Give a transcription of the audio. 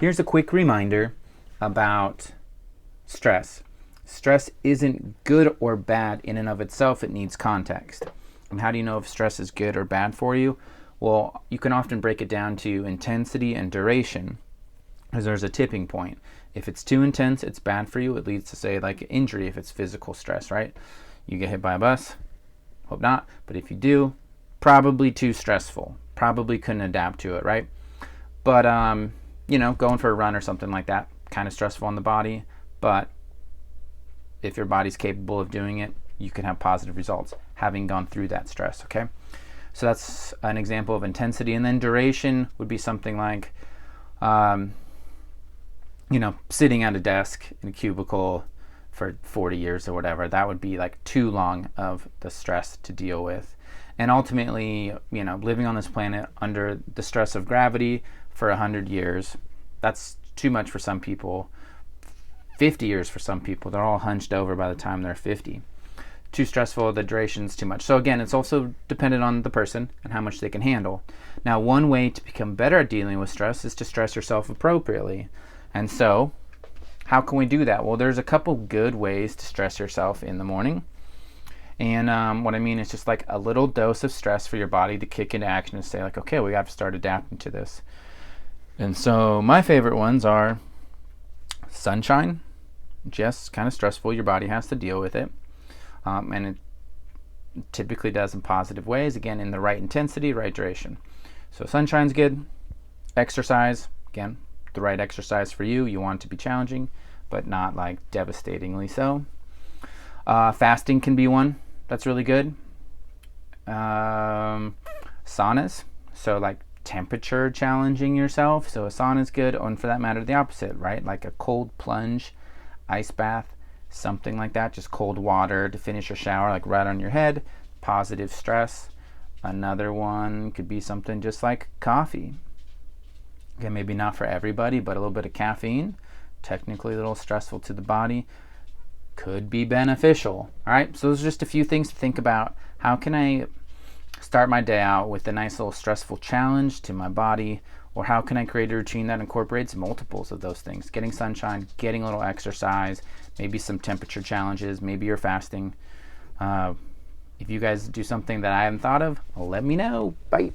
Here's a quick reminder about stress. Stress isn't good or bad in and of itself. It needs context. And how do you know if stress is good or bad for you? Well, you can often break it down to intensity and duration, because there's a tipping point. If it's too intense, it's bad for you. It leads to, say, like injury if it's physical stress, right? You get hit by a bus, hope not, but if you do, probably too stressful. Probably couldn't adapt to it, right? But, going for a run or something like that, kind of stressful on the body, but if your body's capable of doing it, you can have positive results having gone through that stress, okay? So that's an example of intensity. And then duration would be something like, sitting at a desk in a cubicle for 40 years or whatever. That would be like too long of the stress to deal with. And ultimately, living on this planet under the stress of gravity for 100 years, that's too much for some people. 50 years for some people. They're all hunched over by the time they're 50. Too stressful, the duration's too much. So again, it's also dependent on the person and how much they can handle. Now, one way to become better at dealing with stress is to stress yourself appropriately. And so, how can we do that? Well, there's a couple good ways to stress yourself in the morning. And what I mean is just like a little dose of stress for your body to kick into action and say like, okay, we have to start adapting to this. And so my favorite ones are sunshine. Just kind of stressful. Your body has to deal with it. And it typically does in positive ways, again, in the right intensity, right duration. So sunshine's good. Exercise, again, the right exercise for you. You want it to be challenging, but not like devastatingly so. Fasting can be one that's really good. Saunas, so like temperature challenging yourself. So a sauna is good, and for that matter, the opposite, right? Like a cold plunge, ice bath, something like that, just cold water to finish your shower, like right on your head, positive stress. Another one could be something just like coffee. Again, maybe not for everybody, but a little bit of caffeine, technically a little stressful to the body, could be beneficial. All right, so those are just a few things to think about. How can I start my day out with a nice little stressful challenge to my body? Or how can I create a routine that incorporates multiples of those things? Getting sunshine, getting a little exercise, maybe some temperature challenges, maybe you're fasting. If you guys do something that I haven't thought of, let me know. Bye.